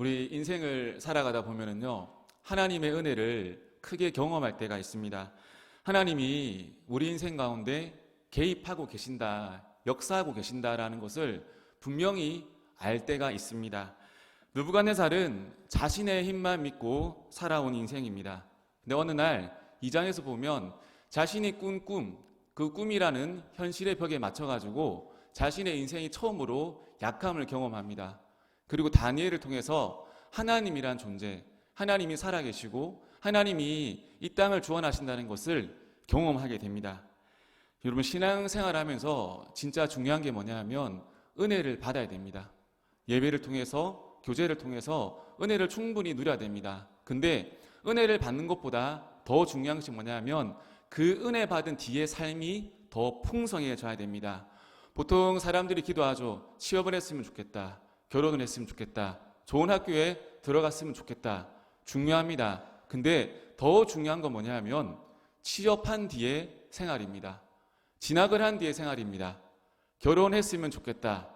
우리 인생을 살아가다 보면은요, 하나님의 은혜를 크게 경험할 때가 있습니다. 하나님이 우리 인생 가운데 개입하고 계신다, 역사하고 계신다라는 것을 분명히 알 때가 있습니다. 느부갓네살은 자신의 힘만 믿고 살아온 인생입니다. 근데 어느 날 2장에서 보면 자신이 꾼 꿈, 그 꿈이라는 현실의 벽에 맞춰가지고 자신의 인생이 처음으로 약함을 경험합니다. 그리고 다니엘을 통해서 하나님이란 존재, 하나님이 살아계시고 하나님이 이 땅을 주원하신다는 것을 경험하게 됩니다. 여러분, 신앙생활하면서 진짜 중요한 게 뭐냐면 은혜를 받아야 됩니다. 예배를 통해서, 교제를 통해서 은혜를 충분히 누려야 됩니다. 근데 은혜를 받는 것보다 더 중요한 것이 뭐냐면 그 은혜 받은 뒤의 삶이 더 풍성해져야 됩니다. 보통 사람들이 기도하죠. 취업을 했으면 좋겠다, 결혼을 했으면 좋겠다, 좋은 학교에 들어갔으면 좋겠다. 중요합니다. 근데 더 중요한 건 뭐냐면 취업한 뒤의 생활입니다. 진학을 한 뒤의 생활입니다. 결혼했으면 좋겠다.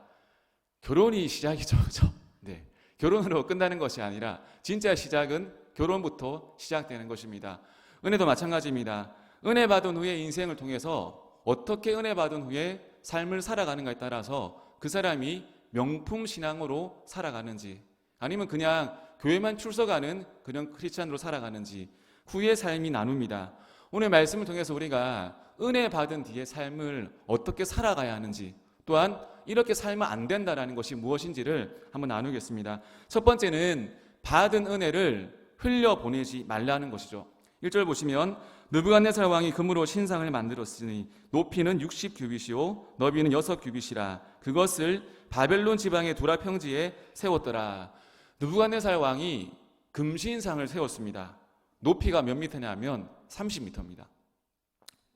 결혼이 시작이죠, 그렇죠? 네. 결혼으로 끝나는 것이 아니라 진짜 시작은 결혼부터 시작되는 것입니다. 은혜도 마찬가지입니다. 은혜 받은 후에 인생을 통해서 어떻게 은혜 받은 후에 삶을 살아가는가에 따라서 그 사람이 명품 신앙으로 살아가는지, 아니면 그냥 교회만 출석하는 그런 크리스찬으로 살아가는지 후의 삶이 나눕니다. 오늘 말씀을 통해서 우리가 은혜 받은 뒤의 삶을 어떻게 살아가야 하는지, 또한 이렇게 살면 안 된다는 것이 무엇인지를 한번 나누겠습니다. 첫 번째는 받은 은혜를 흘려보내지 말라는 것이죠. 1절 보시면 느부갓네살 왕이 금으로 신상을 만들었으니 높이는 60규빗이요 너비는 6규빗이라 그것을 바벨론 지방의 두라 평지에 세웠더라. 느부갓네살 왕이 금신상을 세웠습니다. 높이가 몇 미터냐면 30미터입니다.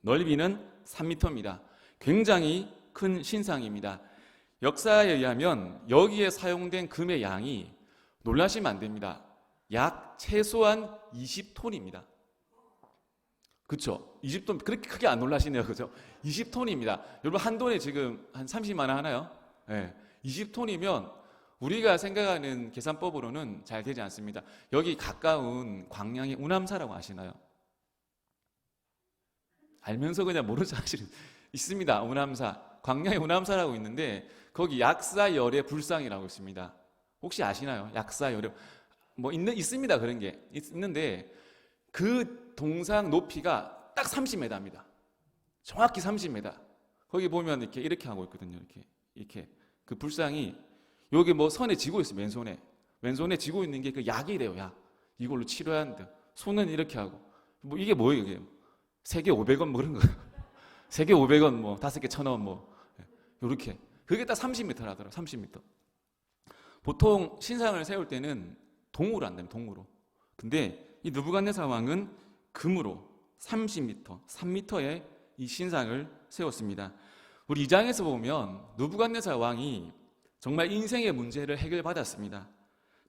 넓이는 3미터입니다. 굉장히 큰 신상입니다. 역사에 의하면 여기에 사용된 금의 양이, 놀라시면 안 됩니다, 약 최소한 20톤입니다. 그렇죠? 20톤, 그렇게 크게 안 놀라시네요, 그죠? 20톤입니다. 여러분, 한 돈에 지금 한 30만 원 하나요? 네. 20톤이면 우리가 생각하는 계산법으로는 잘 되지 않습니다. 여기 가까운 광양의 우남사라고 아시나요? 알면서 그냥 모르는 척 하시는 있습니다. 우남사, 광양의 우남사라고 있는데 거기 약사열의 불상이라고 있습니다. 혹시 아시나요? 약사열의 있습니다. 그런 게 있는데 그 동상 높이가 딱 30m입니다. 정확히 30m. 거기 보면 이렇게 하고 있거든요. 이렇게 그 불상이 여기 선에 쥐고 있어요. 왼손에 쥐고 있는 게 그 약이래요. 약. 이걸로 치료해야 한다. 손은 이렇게 하고. 이게 뭐예요? 이게 세개 500원 그런 거예요. 3개 500원 5개 1,000원 이렇게. 그게 딱 30m라더라고요. 30m. 보통 신상을 세울 때는 동으로 한다면 동으로. 근데 이 느부갓네살 왕은 금으로 30m, 3m의 이 신상을 세웠습니다. 우리 2장에서 보면 느부갓네살 왕이 정말 인생의 문제를 해결받았습니다.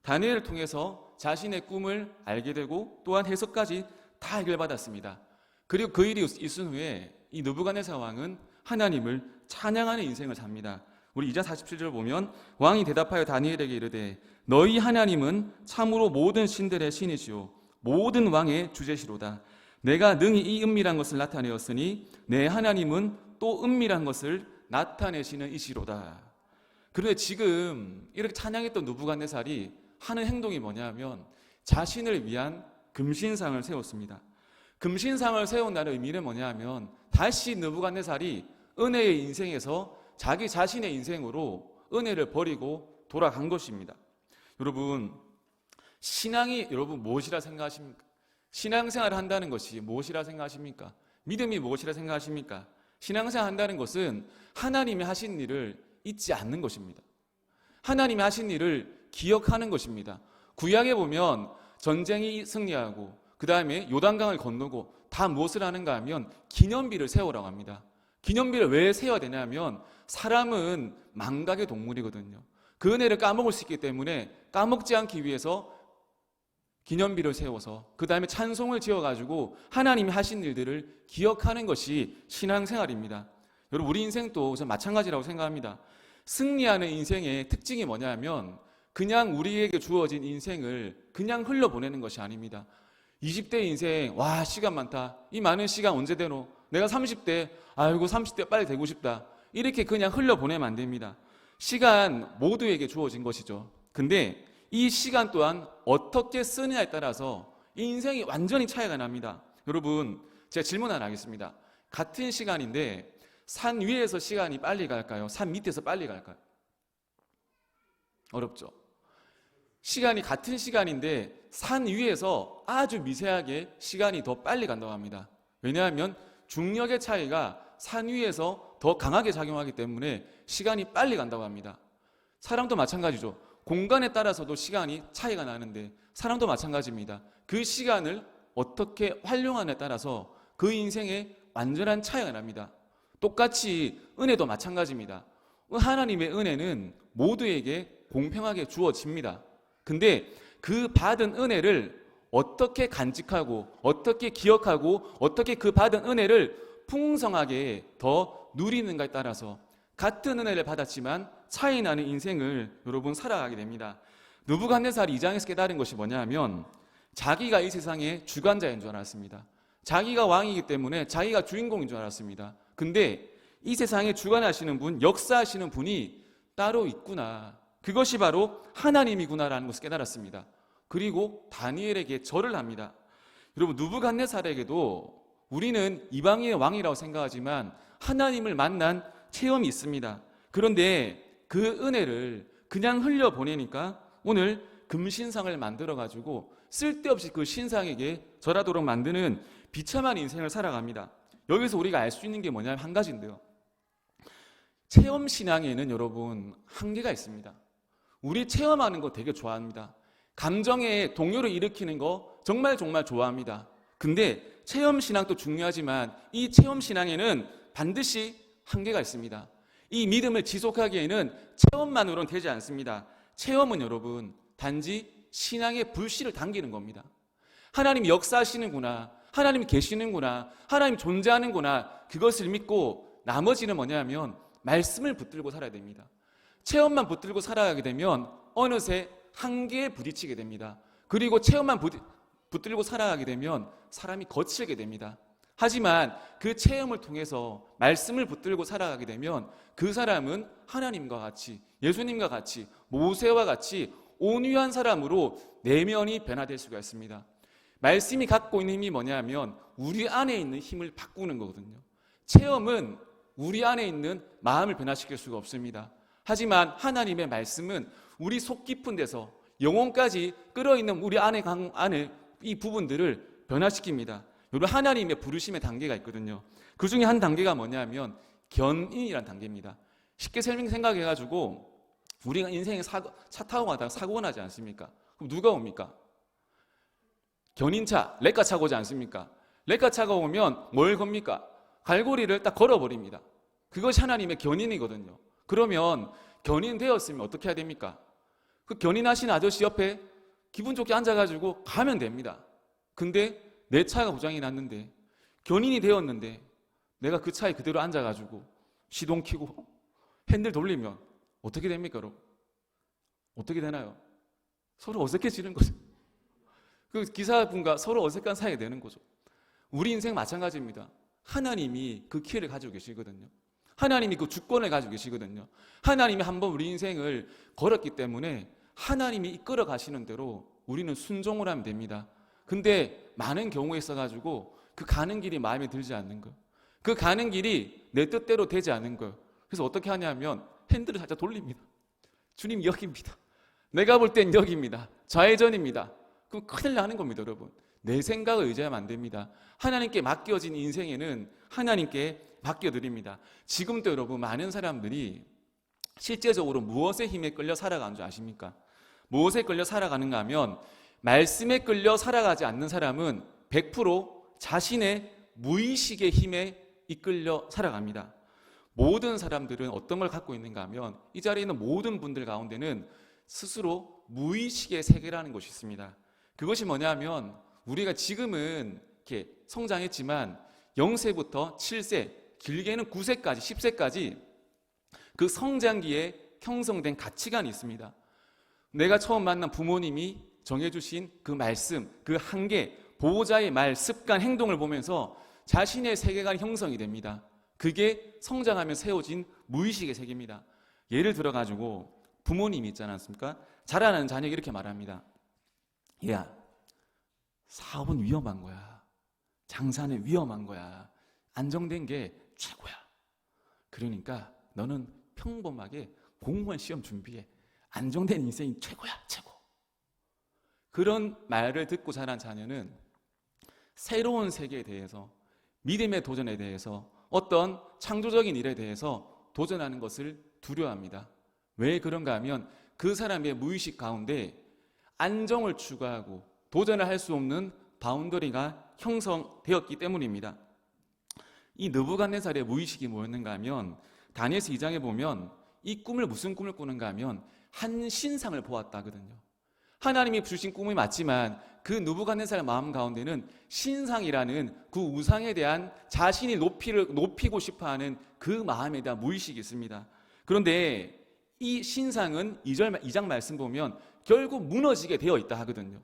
다니엘을 통해서 자신의 꿈을 알게 되고 또한 해석까지 다 해결받았습니다. 그리고 그 일이 있은 후에 이 느부갓네살 왕은 하나님을 찬양하는 인생을 삽니다. 우리 2장 47절을 보면 왕이 대답하여 다니엘에게 이르되 너희 하나님은 참으로 모든 신들의 신이시오 모든 왕의 주제시로다. 내가 능히 이 은밀한 것을 나타내었으니 내 하나님은 또 은밀한 것을 나타내시는 이시로다. 그런데 지금 이렇게 찬양했던 느부갓네살이 하는 행동이 뭐냐면 자신을 위한 금신상을 세웠습니다. 금신상을 세운다는 의미는 뭐냐면 다시 느부갓네살이 은혜의 인생에서 자기 자신의 인생으로 은혜를 버리고 돌아간 것입니다. 여러분, 신앙이 무엇이라 생각하십니까? 신앙생활을 한다는 것이 무엇이라 생각하십니까? 믿음이 무엇이라 생각하십니까? 신앙생활 한다는 것은 하나님이 하신 일을 잊지 않는 것입니다. 하나님이 하신 일을 기억하는 것입니다. 구약에 보면 전쟁이 승리하고 그 다음에 요단강을 건너고 다 무엇을 하는가 하면 기념비를 세우라고 합니다. 기념비를 왜 세워야 되냐면 사람은 망각의 동물이거든요. 그 은혜를 까먹을 수 있기 때문에 까먹지 않기 위해서 기념비를 세워서 그 다음에 찬송을 지어가지고 하나님이 하신 일들을 기억하는 것이 신앙생활입니다. 여러분, 우리 인생도 우선 마찬가지라고 생각합니다. 승리하는 인생의 특징이 뭐냐면 그냥 우리에게 주어진 인생을 그냥 흘려보내는 것이 아닙니다. 20대 인생, 와, 시간 많다. 이 많은 시간 언제 되노? 내가 30대, 아이고, 30대 빨리 되고 싶다. 이렇게 그냥 흘려보내면 안 됩니다. 시간 모두에게 주어진 것이죠. 근데 이 시간 또한 어떻게 쓰느냐에 따라서 인생이 완전히 차이가 납니다. 여러분, 제가 질문 하나 하겠습니다. 같은 시간인데 산 위에서 시간이 빨리 갈까요? 산 밑에서 빨리 갈까요? 어렵죠. 시간이 같은 시간인데 산 위에서 아주 미세하게 시간이 더 빨리 간다고 합니다. 왜냐하면 중력의 차이가 산 위에서 더 강하게 작용하기 때문에 시간이 빨리 간다고 합니다. 사람도 마찬가지죠. 공간에 따라서도 시간이 차이가 나는데 사람도 마찬가지입니다. 그 시간을 어떻게 활용하느냐에 따라서 그 인생에 완전한 차이가 납니다. 똑같이 은혜도 마찬가지입니다. 하나님의 은혜는 모두에게 공평하게 주어집니다. 근데 그 받은 은혜를 어떻게 간직하고 어떻게 기억하고 어떻게 그 받은 은혜를 풍성하게 더 누리는가에 따라서 같은 은혜를 받았지만 차이 나는 인생을 여러분 살아가게 됩니다. 느부갓네살이 2장에서 깨달은 것이 뭐냐면 자기가 이 세상의 주관자인 줄 알았습니다. 자기가 왕이기 때문에 자기가 주인공인 줄 알았습니다. 근데 이 세상에 주관하시는 분, 역사하시는 분이 따로 있구나. 그것이 바로 하나님이구나라는 것을 깨달았습니다. 그리고 다니엘에게 절을 합니다. 여러분, 느부갓네살에게도 우리는 이방인의 왕이라고 생각하지만 하나님을 만난 체험이 있습니다. 그런데 그 은혜를 그냥 흘려보내니까 오늘 금신상을 만들어가지고 쓸데없이 그 신상에게 절하도록 만드는 비참한 인생을 살아갑니다. 여기서 우리가 알 수 있는 게 뭐냐면 한 가지인데요. 체험신앙에는 여러분 한계가 있습니다. 우리 체험하는 거 되게 좋아합니다. 감정의 동요를 일으키는 거 정말 좋아합니다. 근데 체험신앙도 중요하지만 이 체험신앙에는 반드시 한계가 있습니다. 이 믿음을 지속하기에는 체험만으로는 되지 않습니다. 체험은 여러분 단지 신앙의 불씨를 당기는 겁니다. 하나님이 역사하시는구나, 하나님이 계시는구나, 하나님이 존재하는구나, 그것을 믿고 나머지는 뭐냐면 말씀을 붙들고 살아야 됩니다. 체험만 붙들고 살아가게 되면 어느새 한계에 부딪히게 됩니다. 그리고 체험만 붙들고 살아가게 되면 사람이 거칠게 됩니다. 하지만 그 체험을 통해서 말씀을 붙들고 살아가게 되면 그 사람은 하나님과 같이, 예수님과 같이, 모세와 같이 온유한 사람으로 내면이 변화될 수가 있습니다. 말씀이 갖고 있는 힘이 뭐냐면 우리 안에 있는 힘을 바꾸는 거거든요. 체험은 우리 안에 있는 마음을 변화시킬 수가 없습니다. 하지만 하나님의 말씀은 우리 속 깊은 데서 영혼까지 끌어있는 우리 안에 이 부분들을 변화시킵니다. 여러분, 하나님의 부르심의 단계가 있거든요. 그 중에 한 단계가 뭐냐면 견인이라는 단계입니다. 쉽게 생각해가지고 우리가 인생에 차 타고 가다가 사고가 나지 않습니까? 그럼 누가 옵니까? 견인차, 레카차가 오지 않습니까? 레카차가 오면 뭘 겁니까? 갈고리를 딱 걸어버립니다. 그것이 하나님의 견인이거든요. 그러면 견인되었으면 어떻게 해야 됩니까? 그 견인하신 아저씨 옆에 기분 좋게 앉아가지고 가면 됩니다. 근데 내 차가 고장이 났는데 견인이 되었는데 내가 그 차에 그대로 앉아가지고 시동 켜고 핸들 돌리면 어떻게 됩니까, 여러분? 어떻게 되나요? 서로 어색해지는 거죠. 그 기사분과 서로 어색한 사이가 되는 거죠. 우리 인생 마찬가지입니다. 하나님이 그 기회를 가지고 계시거든요. 하나님이 그 주권을 가지고 계시거든요. 하나님이 한번 우리 인생을 걸었기 때문에 하나님이 이끌어 가시는 대로 우리는 순종을 하면 됩니다. 근데 많은 경우에 있어가지고 그 가는 길이 마음에 들지 않는 거, 그 가는 길이 내 뜻대로 되지 않은 거, 그래서 어떻게 하냐면 핸들을 살짝 돌립니다. 주님 여기입니다. 내가 볼 땐 여기입니다. 좌회전입니다. 그럼 큰일 나는 겁니다, 여러분. 내 생각을 의지하면 안 됩니다. 하나님께 맡겨진 인생에는 하나님께 맡겨드립니다. 지금도 여러분 많은 사람들이 실제적으로 무엇의 힘에 끌려 살아가는 줄 아십니까? 무엇에 끌려 살아가는가 하면 말씀에 끌려 살아가지 않는 사람은 100% 자신의 무의식의 힘에 이끌려 살아갑니다. 모든 사람들은 어떤 걸 갖고 있는가 하면 이 자리에 있는 모든 분들 가운데는 스스로 무의식의 세계라는 것이 있습니다. 그것이 뭐냐면 우리가 지금은 이렇게 성장했지만 0세부터 7세, 길게는 9세까지, 10세까지 그 성장기에 형성된 가치관이 있습니다. 내가 처음 만난 부모님이 정해주신 그 말씀, 그 한계, 보호자의 말, 습관, 행동을 보면서 자신의 세계관이 형성이 됩니다. 그게 성장하며 세워진 무의식의 세계입니다. 예를 들어가지고 부모님이 있지 않습니까? 자라나는 자녀에게 이렇게 말합니다. 야, 사업은 위험한 거야. 장사는 위험한 거야. 안정된 게 최고야. 그러니까 너는 평범하게 공무원 시험 준비해. 안정된 인생이 최고야, 최고. 그런 말을 듣고 자란 자녀는 새로운 세계에 대해서, 믿음의 도전에 대해서, 어떤 창조적인 일에 대해서 도전하는 것을 두려워합니다. 왜 그런가 하면 그 사람의 무의식 가운데 안정을 추구하고 도전을 할 수 없는 바운더리가 형성되었기 때문입니다. 이 느부갓네살의 무의식이 뭐였는가 하면 다니엘서 2장에 보면 이 꿈을 무슨 꿈을 꾸는가 하면 한 신상을 보았다거든요. 하나님이 주신 꿈이 맞지만 그 느부갓네살 마음 가운데는 신상이라는 그 우상에 대한 자신이 높이고 싶어하는 그 마음에 대한 무의식이 있습니다. 그런데 이 신상은 2장 말씀 보면 결국 무너지게 되어 있다 하거든요.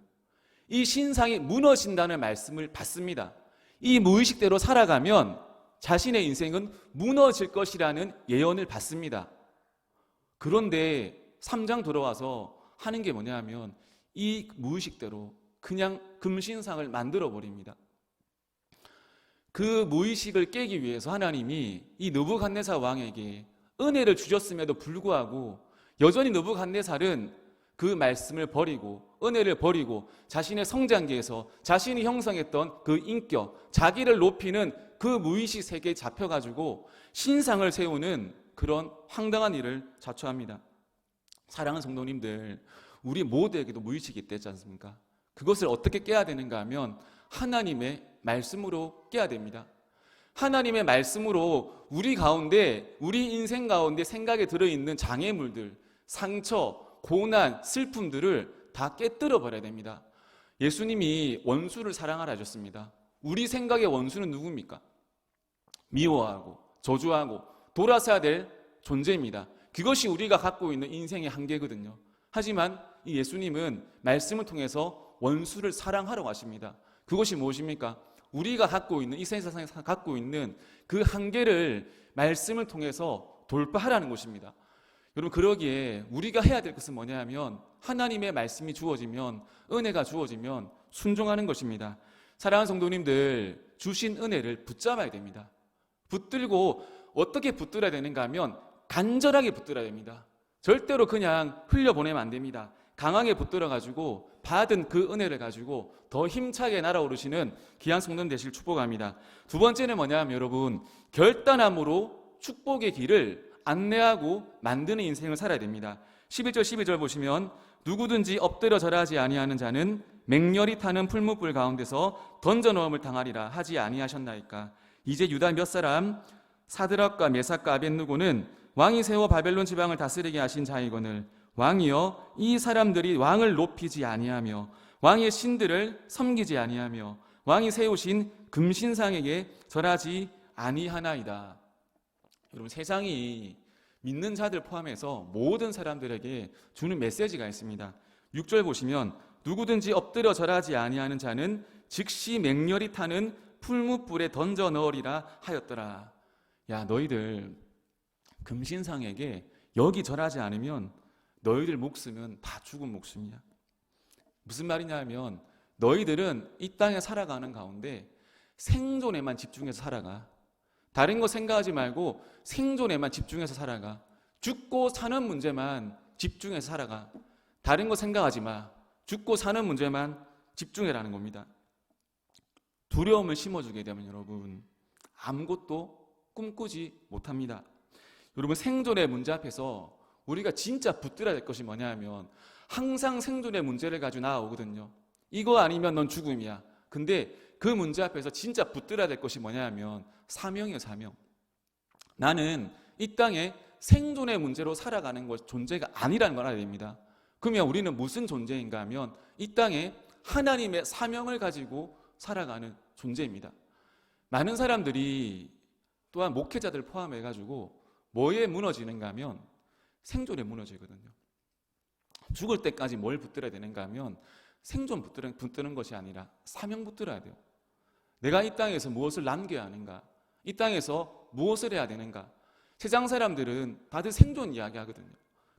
이 신상이 무너진다는 말씀을 받습니다. 이 무의식대로 살아가면 자신의 인생은 무너질 것이라는 예언을 받습니다. 그런데 3장 돌아와서 하는 게 뭐냐 하면 이 무의식대로 그냥 금신상을 만들어 버립니다. 그 무의식을 깨기 위해서 하나님이 이 느부갓네살 왕에게 은혜를 주셨음에도 불구하고 여전히 느부갓네살은 그 말씀을 버리고 은혜를 버리고 자신의 성장기에서 자신이 형성했던 그 인격, 자기를 높이는 그 무의식 세계에 잡혀가지고 신상을 세우는 그런 황당한 일을 자초합니다. 사랑하는 성도님들, 우리 모두에게도 무의식이 있지 않습니까? 그것을 어떻게 깨야 되는가 하면 하나님의 말씀으로 깨야 됩니다. 하나님의 말씀으로 우리 가운데, 우리 인생 가운데 생각에 들어있는 장애물들, 상처, 고난, 슬픔들을 다 깨뜨려 버려야 됩니다. 예수님이 원수를 사랑하라 하셨습니다. 우리 생각의 원수는 누굽니까? 미워하고 저주하고 돌아서야 될 존재입니다. 그것이 우리가 갖고 있는 인생의 한계거든요. 하지만 이 예수님은 말씀을 통해서 원수를 사랑하라고 하십니다. 그것이 무엇입니까? 우리가 갖고 있는 이 세상에서 갖고 있는 그 한계를 말씀을 통해서 돌파하라는 것입니다. 여러분, 그러기에 우리가 해야 될 것은 뭐냐 하면 하나님의 말씀이 주어지면, 은혜가 주어지면 순종하는 것입니다. 사랑하는 성도님들, 주신 은혜를 붙잡아야 됩니다. 붙들고 어떻게 붙들어야 되는가 하면 간절하게 붙들어야 됩니다. 절대로 그냥 흘려보내면 안 됩니다. 강하게 붙들어가지고 받은 그 은혜를 가지고 더 힘차게 날아오르시는 귀한 성도님 되시길 축복합니다. 두 번째는 뭐냐 하면 여러분, 결단함으로 축복의 길을 안내하고 만드는 인생을 살아야 됩니다. 11절 12절 보시면 누구든지 엎드려 절하지 아니하는 자는 맹렬히 타는 풀무불 가운데서 던져넣음을 당하리라 하지 아니하셨나이까. 이제 유다 몇 사람 사드락과 메삭과 아벳느고는 왕이 세워 바벨론 지방을 다스리게 하신 자이거늘 왕이여 이 사람들이 왕을 높이지 아니하며 왕의 신들을 섬기지 아니하며 왕이 세우신 금신상에게 절하지 아니하나이다. 여러분, 세상이 믿는 자들 포함해서 모든 사람들에게 주는 메시지가 있습니다. 6절 보시면 누구든지 엎드려 절하지 아니하는 자는 즉시 맹렬히 타는 풀무불에 던져 넣으리라 하였더라. 야, 너희들 금신상에게 여기 절하지 않으면 너희들 목숨은 다 죽은 목숨이야. 무슨 말이냐 하면 너희들은 이 땅에 살아가는 가운데 생존에만 집중해서 살아가. 다른 거 생각하지 말고 생존에만 집중해서 살아가. 죽고 사는 문제만 집중해서 살아가. 다른 거 생각하지 마. 죽고 사는 문제만 집중해라는 겁니다. 두려움을 심어주게 되면 여러분 아무것도 꿈꾸지 못합니다. 여러분, 생존의 문제 앞에서 우리가 진짜 붙들어야 될 것이 뭐냐 하면 항상 생존의 문제를 가지고 나아오거든요. 이거 아니면 넌 죽음이야. 근데 그 문제 앞에서 진짜 붙들어야 될 것이 뭐냐 하면 사명이에요, 사명. 나는 이 땅에 생존의 문제로 살아가는 것 존재가 아니라는 걸 알아야 됩니다. 그러면 우리는 무슨 존재인가 하면 이 땅에 하나님의 사명을 가지고 살아가는 존재입니다. 많은 사람들이 또한 목회자들 포함해가지고 뭐에 무너지는가 하면 생존에 무너지거든요. 죽을 때까지 뭘 붙들어야 되는가 하면 생존 붙드는 것이 아니라 사명 붙들어야 돼요. 내가 이 땅에서 무엇을 남겨야 하는가? 이 땅에서 무엇을 해야 되는가? 세상 사람들은 다들 생존 이야기 하거든요.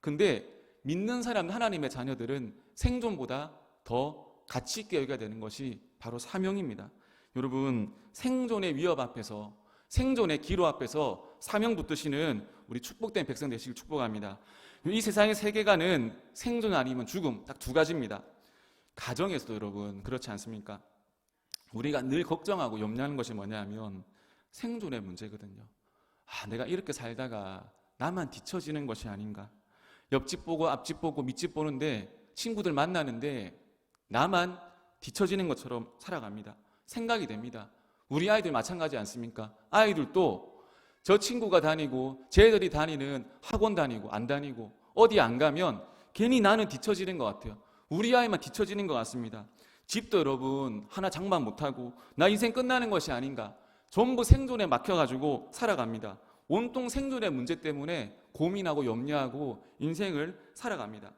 근데 믿는 사람, 하나님의 자녀들은 생존보다 더 가치 있게 여겨야 되는 것이 바로 사명입니다. 여러분, 생존의 위협 앞에서, 생존의 기로 앞에서 사명 붙드시는 우리 축복된 백성 되시길 축복합니다. 이 세상의 세계관은 생존 아니면 죽음, 딱 두 가지입니다. 가정에서도 여러분 그렇지 않습니까? 우리가 늘 걱정하고 염려하는 것이 뭐냐면 생존의 문제거든요. 내가 이렇게 살다가 나만 뒤처지는 것이 아닌가? 옆집 보고 앞집 보고 밑집 보는데 친구들 만나는데 나만 뒤처지는 것처럼 살아갑니다. 생각이 됩니다. 우리 아이들 마찬가지 않습니까? 아이들도 저 친구가 다니고 쟤들이 다니는 학원 다니고 안 다니고 어디 안 가면 괜히 나는 뒤처지는 것 같아요. 우리 아이만 뒤처지는 것 같습니다. 집도 여러분 하나 장만 못하고 나 인생 끝나는 것이 아닌가? 전부 생존에 막혀가지고 살아갑니다. 온통 생존의 문제 때문에 고민하고 염려하고 인생을 살아갑니다.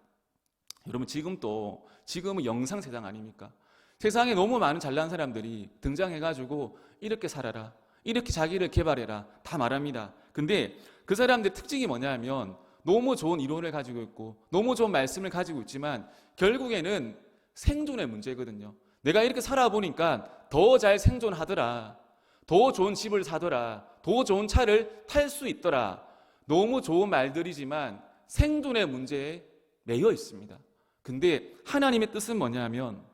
여러분 지금은 영상 세상 아닙니까? 세상에 너무 많은 잘난 사람들이 등장해가지고 이렇게 살아라, 이렇게 자기를 개발해라 다 말합니다. 근데 그 사람들의 특징이 뭐냐면 너무 좋은 이론을 가지고 있고 너무 좋은 말씀을 가지고 있지만 결국에는 생존의 문제거든요. 내가 이렇게 살아보니까 더 잘 생존하더라, 더 좋은 집을 사더라, 더 좋은 차를 탈 수 있더라. 너무 좋은 말들이지만 생존의 문제에 매여 있습니다. 근데 하나님의 뜻은 뭐냐면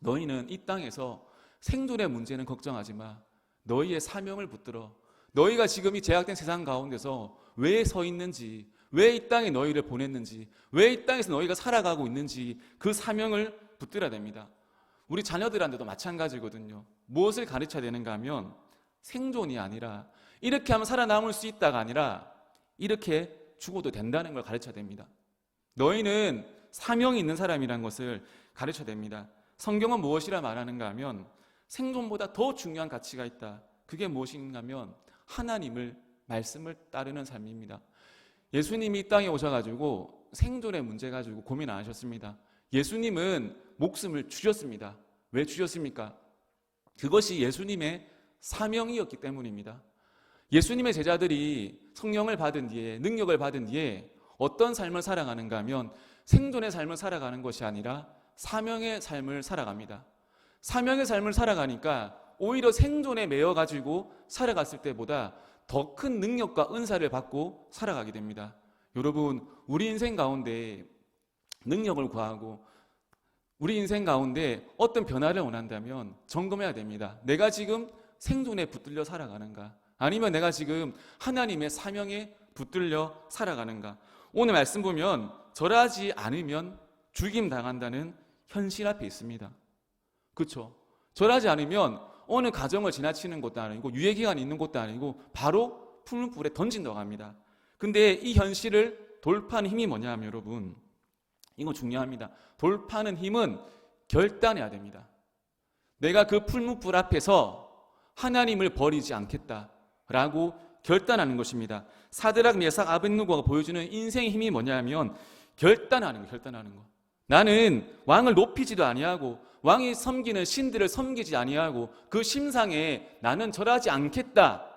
너희는 이 땅에서 생존의 문제는 걱정하지 마. 너희의 사명을 붙들어. 너희가 지금 이 제약된 세상 가운데서 왜 서 있는지, 왜 이 땅에 너희를 보냈는지, 왜 이 땅에서 너희가 살아가고 있는지 그 사명을 붙들어야 됩니다. 우리 자녀들한테도 마찬가지거든요. 무엇을 가르쳐야 되는가 하면 생존이 아니라 이렇게 하면 살아남을 수 있다가 아니라 이렇게 죽어도 된다는 걸 가르쳐야 됩니다. 너희는 사명이 있는 사람이라는 것을 가르쳐야 됩니다. 성경은 무엇이라 말하는가 하면 생존보다 더 중요한 가치가 있다. 그게 무엇인가 하면 하나님을 말씀을 따르는 삶입니다. 예수님이 이 땅에 오셔가지고 생존의 문제 가지고 고민 안 하셨습니다. 예수님은 목숨을 주셨습니다. 왜 주셨습니까? 그것이 예수님의 사명이었기 때문입니다. 예수님의 제자들이 성령을 받은 뒤에, 능력을 받은 뒤에 어떤 삶을 살아가는가 하면 생존의 삶을 살아가는 것이 아니라 사명의 삶을 살아갑니다. 사명의 삶을 살아가니까 오히려 생존에 매여가지고 살아갔을 때보다 더 큰 능력과 은사를 받고 살아가게 됩니다. 여러분, 우리 인생 가운데 능력을 구하고 우리 인생 가운데 어떤 변화를 원한다면 점검해야 됩니다. 내가 지금 생존에 붙들려 살아가는가? 아니면 내가 지금 하나님의 사명에 붙들려 살아가는가? 오늘 말씀 보면 절하지 않으면 죽임 당한다는 현실 앞에 있습니다. 그렇죠? 절하지 않으면 어느 가정을 지나치는 것도 아니고 유예기간이 있는 것도 아니고 바로 풀무불에 던진다고 합니다. 근데 이 현실을 돌파하는 힘이 뭐냐면 여러분, 이거 중요합니다. 돌파하는 힘은 결단해야 됩니다. 내가 그 풀무불 앞에서 하나님을 버리지 않겠다라고 결단하는 것입니다. 사드락, 메삭, 아벳느고가 보여주는 인생의 힘이 뭐냐면 결단하는 거. 나는 왕을 높이지도 아니하고 왕이 섬기는 신들을 섬기지 아니하고 그 심상에 나는 절하지 않겠다.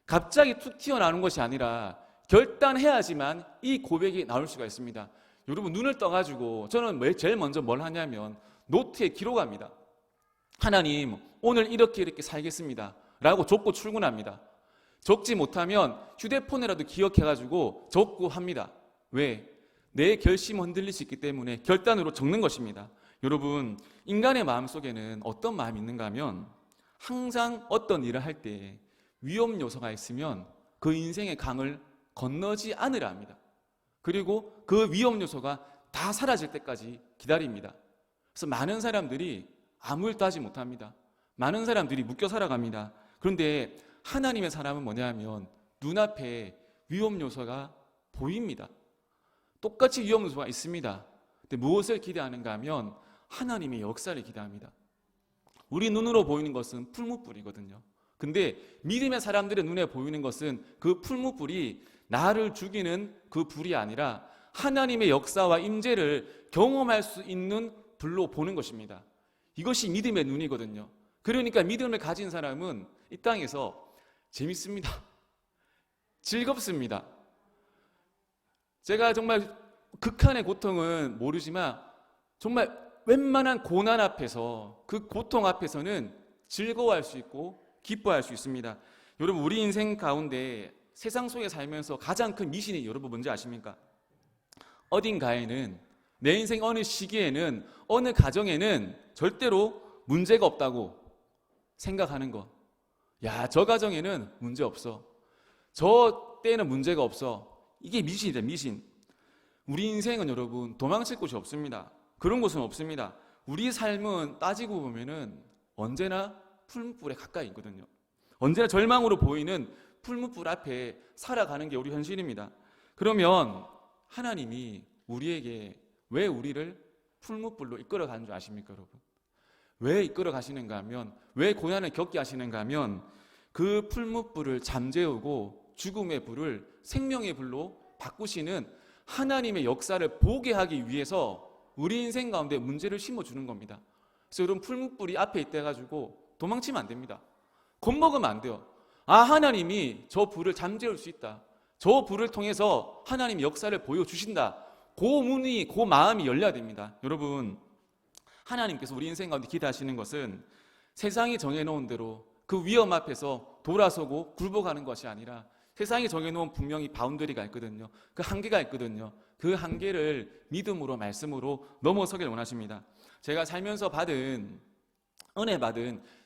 갑자기 툭 튀어나오는 것이 아니라 결단해야지만 이 고백이 나올 수가 있습니다. 여러분, 눈을 떠가지고 저는 제일 먼저 뭘 하냐면 노트에 기록합니다. 하나님, 오늘 이렇게 살겠습니다 라고 적고 출근합니다. 적지 못하면 휴대폰이라도 기억해가지고 적고 합니다. 왜? 내 결심이 흔들릴 수 있기 때문에 결단으로 적는 것입니다. 여러분, 인간의 마음속에는 어떤 마음이 있는가 하면 항상 어떤 일을 할 때 위험 요소가 있으면 그 인생의 강을 건너지 않으라 합니다. 그리고 그 위험 요소가 다 사라질 때까지 기다립니다. 그래서 많은 사람들이 아무 일도 하지 못합니다. 많은 사람들이 묶여 살아갑니다. 그런데 하나님의 사람은 뭐냐면 눈앞에 위험 요소가 보입니다. 똑같이 위험 요소가 있습니다. 근데 무엇을 기대하는가 하면 하나님의 역사를 기대합니다. 우리 눈으로 보이는 것은 풀무불이거든요. 근데 믿음의 사람들의 눈에 보이는 것은 그 풀무불이 나를 죽이는 그 불이 아니라 하나님의 역사와 임재를 경험할 수 있는 불로 보는 것입니다. 이것이 믿음의 눈이거든요. 그러니까 믿음을 가진 사람은 이 땅에서 재밌습니다. 즐겁습니다. 제가 정말 극한의 고통은 모르지만 정말 웬만한 고난 앞에서 그 고통 앞에서는 즐거워할 수 있고 기뻐할 수 있습니다. 여러분, 우리 인생 가운데 세상 속에 살면서 가장 큰 미신이 여러분 뭔지 아십니까? 어딘가에는 내 인생 어느 시기에는 어느 가정에는 절대로 문제가 없다고 생각하는 것. 야, 저 가정에는 문제 없어. 저 때는 문제가 없어. 이게 미신이다, 미신. 우리 인생은 여러분 도망칠 곳이 없습니다. 그런 곳은 없습니다. 우리 삶은 따지고 보면은 언제나 풀무불에 가까이 있거든요. 언제나 절망으로 보이는 풀무불 앞에 살아가는 게 우리 현실입니다. 그러면 하나님이 우리에게 왜 우리를 풀무불로 이끌어 가는 줄 아십니까, 여러분? 왜 이끌어 가시는가 하면, 왜 고난을 겪게 하시는가 하면 그 풀무불을 잠재우고 죽음의 불을 생명의 불로 바꾸시는 하나님의 역사를 보게 하기 위해서 우리 인생 가운데 문제를 심어주는 겁니다. 그래서 여러분, 풀무불이 앞에 있다 가지고 도망치면 안 됩니다. 겁먹으면 안 돼요. 아, 하나님이 저 불을 잠재울 수 있다. 저 불을 통해서 하나님의 역사를 보여주신다. 그 문이, 그 마음이 열려야 됩니다. 여러분, 하나님께서 우리 인생 가운데 기대하시는 것은 세상이 정해놓은 대로 그 위험 앞에서 돌아서고 굴복하는 것이 아니라 세상이 정해놓은 분명히 바운더리가 있거든요. 그 한계가 있거든요. 그 한계를 믿음으로, 말씀으로 넘어서길 원하십니다. 제가 살면서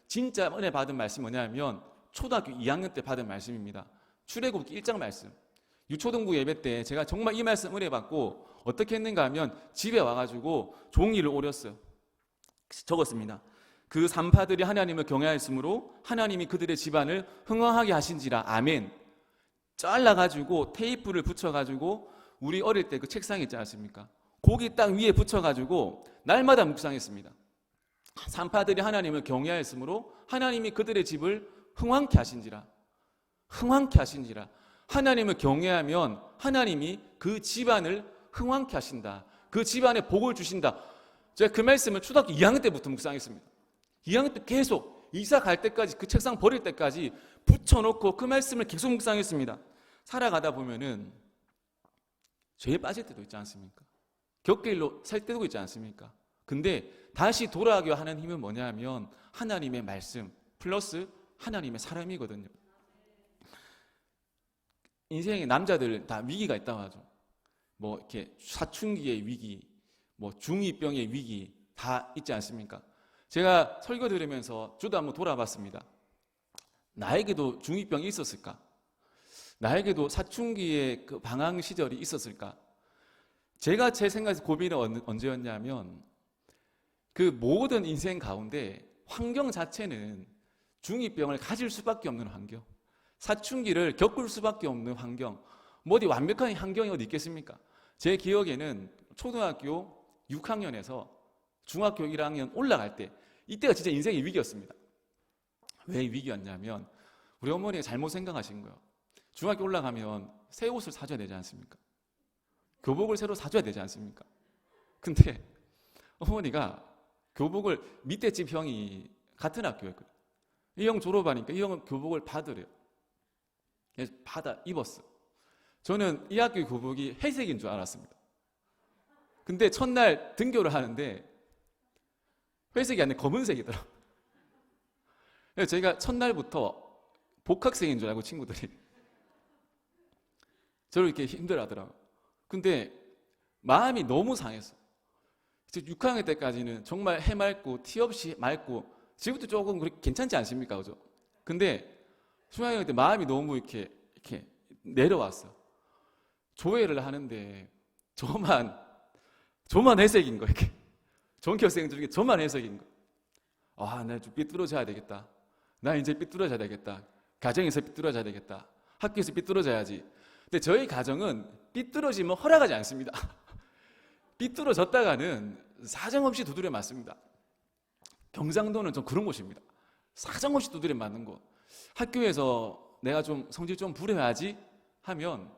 진짜 은혜 받은 말씀이 뭐냐면 초등학교 2학년 때 받은 말씀입니다. 출애굽기 1장 말씀. 유초등부 예배 때 제가 정말 이 말씀 은혜 받고 어떻게 했는가 하면 집에 와가지고 종이를 오렸어요. 적었습니다. 그 산파들이 하나님을 경외하였으므로 하나님이 그들의 집안을 흥왕하게 하신지라. 아멘. 잘라가지고 테이프를 붙여가지고 우리 어릴 때 그 책상 있지 않습니까? 거기 딱 위에 붙여가지고 날마다 묵상했습니다. 산파들이 하나님을 경외하였으므로 하나님이 그들의 집을 흥왕케 하신지라. 흥왕케 하신지라. 하나님을 경외하면 하나님이 그 집안을 흥왕케 하신다. 그 집안에 복을 주신다. 제가 그 말씀을 초등학교 2학년 때부터 묵상했습니다. 2학년 때 계속 이사 갈 때까지, 그 책상 버릴 때까지 붙여놓고 그 말씀을 계속 묵상했습니다. 살아가다 보면은 죄에 빠질 때도 있지 않습니까? 곁길로 살 때도 있지 않습니까? 근데 다시 돌아가게 하는 힘은 뭐냐면 하나님의 말씀 플러스 하나님의 사람이거든요. 인생의 남자들 다 위기가 있다고 하죠. 뭐 이렇게 사춘기의 위기, 뭐 중2병의 위기 다 있지 않습니까? 제가 설교 들으면서 저도 한번 돌아봤습니다. 나에게도 중2병이 있었을까? 나에게도 사춘기의 그 방황 시절이 있었을까? 제가 제 생각에서 고민은 언제였냐면 그 모든 인생 가운데 환경 자체는 중2병을 가질 수밖에 없는 환경, 사춘기를 겪을 수밖에 없는 환경, 뭐 어디 완벽한 환경이 어디 있겠습니까? 제 기억에는 초등학교 6학년에서 중학교 1학년 올라갈 때, 이때가 진짜 인생의 위기였습니다. 왜 위기였냐면 우리 어머니가 잘못 생각하신 거예요. 중학교 올라가면 새 옷을 사줘야 되지 않습니까? 교복을 새로 사줘야 되지 않습니까? 근데 어머니가 교복을, 밑에 집 형이 같은 학교였거든요. 이 형 졸업하니까 이 형은 교복을 받으래요. 그래서 받아 입었어. 저는 이 학교 교복이 회색인 줄 알았습니다. 근데 첫날 등교를 하는데 회색이 아니라 검은색이더라고요. 그래서 제가 첫날부터 복학생인 줄 알고 친구들이 저를 이렇게 힘들어하더라고요. 근데 마음이 너무 상했어. 6학년 때까지는 정말 해맑고 티 없이 맑고, 지금부터 조금 그렇게 괜찮지 않습니까? 그죠? 근데 중학년 때 마음이 너무 이렇게 내려왔어. 조회를 하는데 저만 회색인 거, 이렇게. 전교생들 중에 저만 회색인 거. 아, 나 좀 삐뚤어져야 되겠다. 나 이제 삐뚤어져야 되겠다. 가정에서 삐뚤어져야 되겠다. 학교에서 삐뚤어져야지. 근데 저희 가정은 삐뚤어지면 허락하지 않습니다. 삐뚤어졌다가는 사정없이 두드려 맞습니다. 경상도는 좀 그런 곳입니다. 사정없이 두드려 맞는 곳. 학교에서 내가 좀 성질 좀 부려야지 하면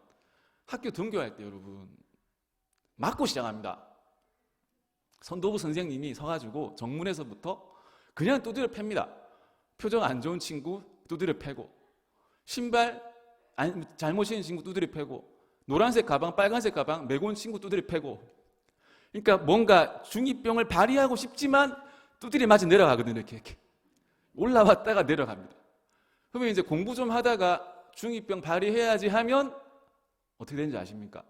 학교 등교할 때 여러분 맞고 시작합니다. 선도부 선생님이 서가지고 정문에서부터 그냥 두드려 팹니다. 표정 안 좋은 친구 두드려 패고, 신발 잘못 신은 친구 두드려 패고, 노란색 가방 빨간색 가방 메고 온 친구 두드려 패고. 그러니까 뭔가 중2병을 발휘하고 싶지만 두드려 맞아 내려가거든요. 이렇게 올라왔다가 내려갑니다. 그러면 이제 공부 좀 하다가 중2병 발휘해야지 하면 어떻게 되는지 아십니까?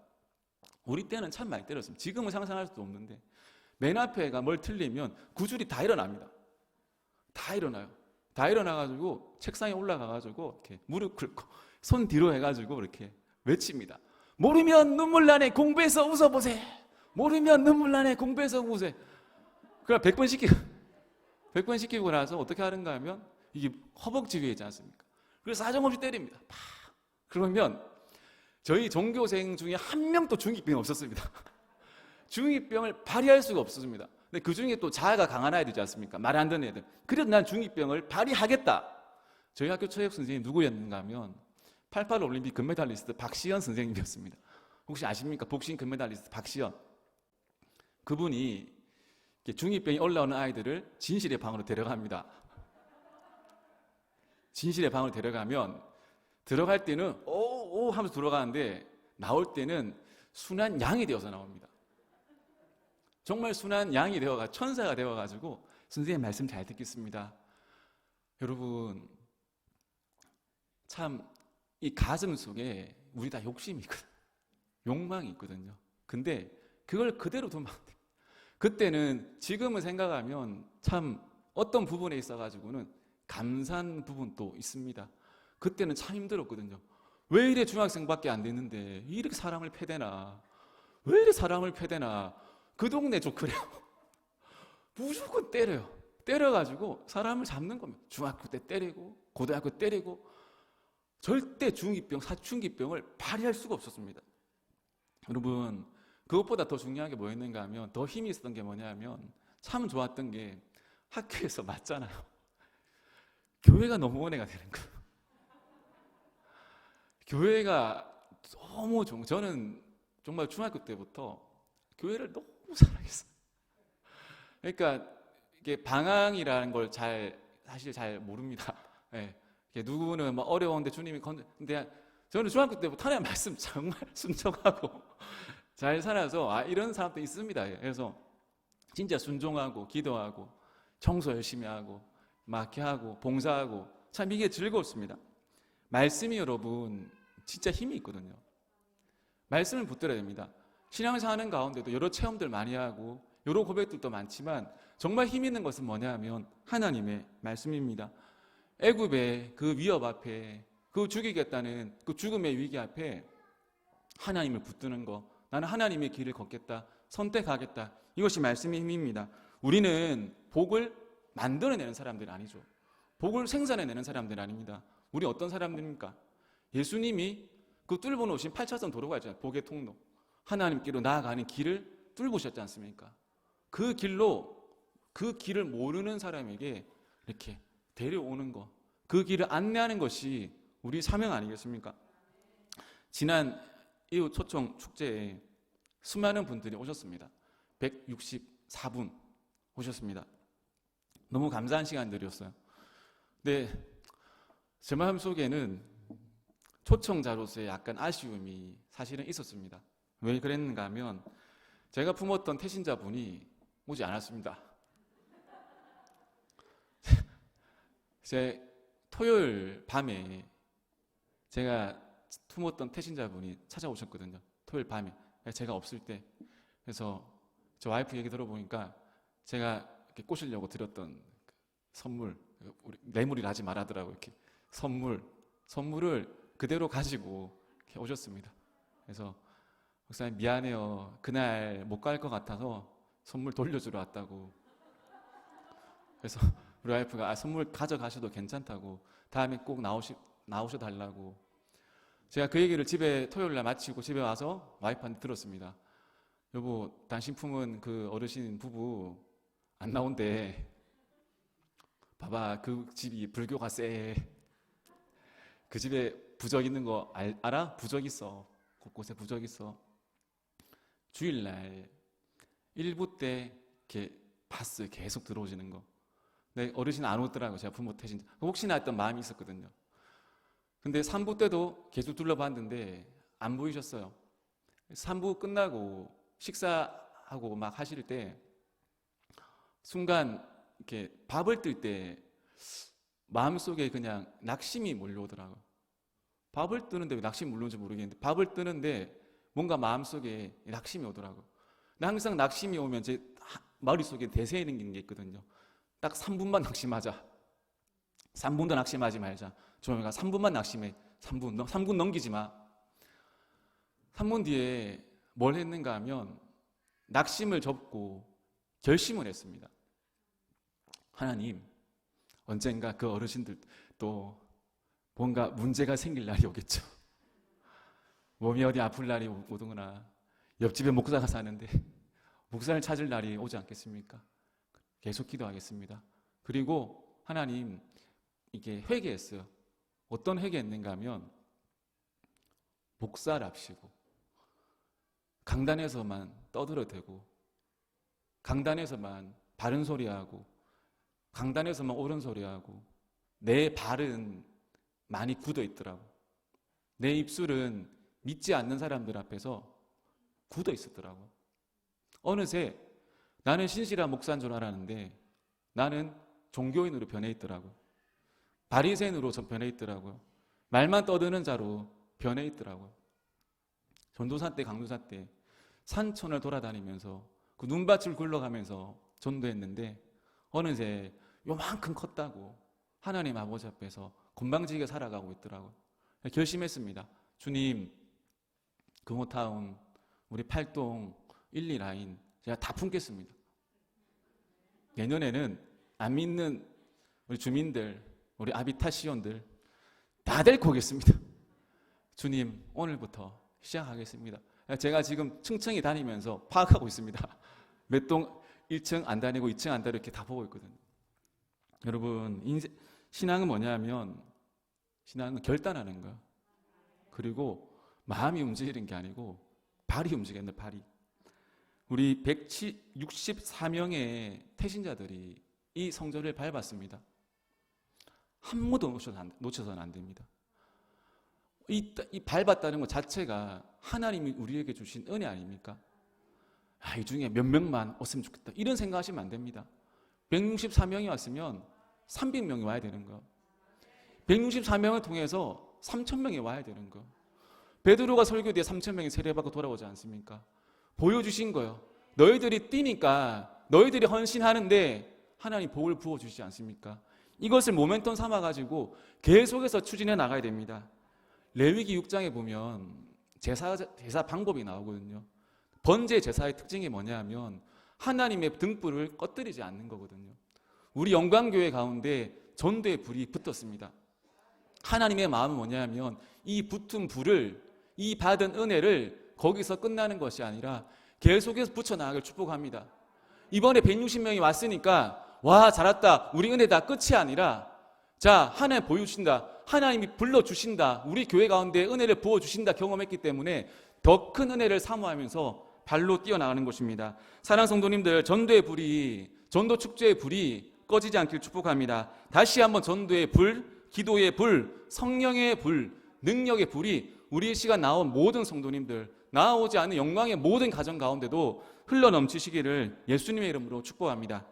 우리 때는 참 많이 때렸습니다. 지금은 상상할 수도 없는데 맨 앞에가 뭘 틀리면 구줄이 다 일어납니다. 다 일어나요. 다 일어나가지고 책상에 올라가가지고 이렇게 무릎 꿇고 손 뒤로 해가지고 이렇게 외칩니다. 모르면 눈물 나네 공부해서 웃어보세. 모르면 눈물 나네 공부해서 웃으세. 그럼 100번 시키고 나서 어떻게 하는가 하면 이게 허벅지위이지 않습니까? 그래서 사정없이 때립니다. 팍. 그러면 저희 종교생 중에 한 명도 중2병이 없었습니다. 중2병을 발휘할 수가 없었습니다. 근데 그 중에 또 자아가 강한 아이들이지 않습니까? 말 안 듣는 애들. 그래도 난 중2병을 발휘하겠다. 저희 학교 체육 선생님이 누구였는가 하면 88 올림픽 금메달리스트 박시연 선생님이었습니다. 혹시 아십니까? 복싱 금메달리스트 박시연. 그분이 중2병이 올라오는 아이들을 진실의 방으로 데려갑니다. 진실의 방으로 데려가면 들어갈 때는 오 하면서 들어가는데 나올 때는 순한 양이 되어서 나옵니다. 정말 순한 양이 되어가 천사가 되어가지고 선생님 말씀 잘 듣겠습니다. 여러분 참 이 가슴 속에 우리 다 욕심이 있거든요. 욕망이 있거든요. 근데 그걸 그대로 두면 안 돼요. 그때는 지금은 생각하면 참 어떤 부분에 있어가지고는 감사한 부분도 있습니다. 그때는 참 힘들었거든요. 왜 이래 중학생밖에 안 됐는데 이렇게 사람을 패대나, 왜 이래 사람을 패대나. 그 동네 조크래요. 무조건 때려요. 때려가지고 사람을 잡는 겁니다. 중학교 때 때리고 고등학교 때 때리고. 절대 중2병, 사춘기병을 발휘할 수가 없었습니다. 여러분 그것보다 더 중요한 게 뭐였는가 하면, 더 힘이 있었던 게 뭐냐 하면, 참 좋았던 게 학교에서 맞잖아요. 교회가 너무 은혜가 되는 거예요. 교회가 너무 좋은, 저는 정말 중학교 때부터 교회를 너무 사랑했어요. 그러니까 이게 방황이라는 걸 사실 잘 모릅니다. 네. 누구는 뭐 어려운데 주님이 근데 저는 중학교 때부터 하나님 말씀 정말 순종하고 잘 살아서 이런 사람도 있습니다. 그래서 진짜 순종하고 기도하고 청소 열심히 하고 마케하고 봉사하고 참 이게 즐거웠습니다. 말씀이 여러분 진짜 힘이 있거든요. 말씀을 붙들어야 됩니다. 신앙생활 하는 가운데도 여러 체험들 많이 하고 여러 고백들도 많지만 정말 힘 있는 것은 뭐냐 하면 하나님의 말씀입니다. 애굽의 그 위협 앞에, 그 죽이겠다는 그 죽음의 위기 앞에 하나님을 붙드는 거, 나는 하나님의 길을 걷겠다, 선택하겠다, 이것이 말씀의 힘입니다. 우리는 복을 만들어내는 사람들이 아니죠. 복을 생산해내는 사람들이 아닙니다. 우리 어떤 사람들입니까? 예수님이 그 뚫어 놓으신 8차선 도로가 있잖아요. 복의 통로, 하나님께로 나아가는 길을 뚫으셨지 않습니까? 그 길을 모르는 사람에게 이렇게 데려오는 거, 그 길을 안내하는 것이 우리 사명 아니겠습니까? 지난 이웃 초청 축제에 수많은 분들이 오셨습니다. 164분 오셨습니다. 너무 감사한 시간들이었어요. 근데 제 마음속에는 초청자로서의 약간 아쉬움이 사실은 있었습니다. 왜 그랬는가 하면 제가 품었던 태신자분이 오지 않았습니다. 제 토요일 밤에 제가 품었던 태신자분이 찾아오셨거든요. 토요일 밤에 제가 없을 때. 그래서 저 와이프 얘기 들어보니까 제가 이렇게 꼬시려고 드렸던 선물, 우리 뇌물이라 하지 말하더라고요. 이렇게 선물을 그대로 가지고 이렇게 오셨습니다. 그래서 목사님 미안해요. 그날 못 갈 것 같아서 선물 돌려주러 왔다고. 그래서 우리 와이프가 선물 가져가셔도 괜찮다고, 다음에 꼭 나오셔달라고. 제가 그 얘기를 집에 토요일날 마치고 집에 와서 와이프한테 들었습니다. 여보, 당신 품은 그 어르신 부부 안 나온대. 봐봐, 그 집이 불교가 세. 그 집에 부적 있는 거 알아? 부적 있어. 곳곳에 부적 있어. 주일날 일부 때 이렇게 봤어요. 계속 들어오시는 거. 근데 어르신 안 오더라고요. 제가 부모 태신 혹시나 했던 마음이 있었거든요. 근데 3부 때도 계속 둘러봤는데 안 보이셨어요. 3부 끝나고 식사하고 막 하실 때 순간 이렇게 밥을 뜰 때 마음속에 그냥 낙심이 몰려오더라고요. 밥을 뜨는데 왜 낙심이 몰려오는지 모르겠는데 밥을 뜨는데 뭔가 마음속에 낙심이 오더라고요. 근데 항상 낙심이 오면 제 머릿속에 대세이는 게 있거든요. 딱 3분만 낙심하자. 3분도 낙심하지 말자. 조용히가 3분만 낙심해. 3분 넘기지 마. 3분 뒤에 뭘 했는가 하면 낙심을 접고 결심을 했습니다. 하나님, 언젠가 그 어르신들 또 뭔가 문제가 생길 날이 오겠죠. 몸이 어디 아플 날이 오더구나. 옆집에 목사가 사는데 목사를 찾을 날이 오지 않겠습니까? 계속 기도하겠습니다. 그리고 하나님, 이게 회개했어요. 어떤 회개했는가 하면 목사랍시고 강단에서만 떠들어대고 강단에서만 바른 소리하고 강단에서만 옳은 소리하고 내 발은 많이 굳어 있더라고. 내 입술은 믿지 않는 사람들 앞에서 굳어 있었더라고. 어느새 나는 신실한 목사인 줄 알았는데 나는 종교인으로 변해 있더라고. 바리새인으로 변해 있더라고요. 말만 떠드는 자로 변해 있더라고요. 전도사 때, 강도사 때 산천을 돌아다니면서 그 눈밭을 굴러가면서 전도했는데 어느새 요만큼 컸다고 하나님 아버지 앞에서 건방지게 살아가고 있더라고요. 결심했습니다. 주님, 금호타운, 우리 팔동 1, 2라인 제가 다 품겠습니다. 내년에는 안 믿는 우리 주민들, 우리 아비타시온들 다 데리고 오겠습니다. 주님, 오늘부터 시작하겠습니다. 제가 지금 층층이 다니면서 파악하고 있습니다. 몇 동 1층 안 다니고 2층 안 다니고 이렇게 다 보고 있거든요. 여러분, 신앙은 뭐냐면 신앙은 결단하는 거예요. 그리고 마음이 움직이는 게 아니고 발이 움직였는데 발이. 우리 164명의 태신자들이 이 성전을 밟았습니다. 한 번도 놓쳐서는 안 됩니다. 이 밟았다는 것 자체가 하나님이 우리에게 주신 은혜 아닙니까? 이 중에 몇 명만 왔으면 좋겠다. 이런 생각하시면 안 됩니다. 164명이 왔으면 300명이 와야 되는 거예요. 164명을 통해서 3,000명이 와야 되는 거예요. 베드로가 설교 뒤에 3,000명이 세례받고 돌아오지 않습니까? 보여주신 거예요. 너희들이 뛰니까 너희들이 헌신하는데 하나님 복을 부어주시지 않습니까? 이것을 모멘텀 삼아가지고 계속해서 추진해 나가야 됩니다. 레위기 6장에 보면 제사 방법이 나오거든요. 번제 제사의 특징이 뭐냐 하면 하나님의 등불을 꺼뜨리지 않는 거거든요. 우리 영광교회 가운데 전도의 불이 붙었습니다. 하나님의 마음은 뭐냐 하면 이 붙은 불을, 이 받은 은혜를 거기서 끝나는 것이 아니라 계속해서 붙여나가길 축복합니다. 이번에 160명이 왔으니까 와 잘했다, 우리 은혜다 끝이 아니라 자, 하나님 보여주신다, 하나님이 불러주신다, 우리 교회 가운데 은혜를 부어주신다 경험했기 때문에 더 큰 은혜를 사모하면서 발로 뛰어나가는 것입니다. 사랑하는 성도님들, 전도의 불이, 전도 축제의 불이 꺼지지 않길 축복합니다. 다시 한번 전도의 불, 기도의 불, 성령의 불, 능력의 불이 우리 시간 나온 모든 성도님들, 나오지 않은 영광의 모든 가정 가운데도 흘러넘치시기를 예수님의 이름으로 축복합니다.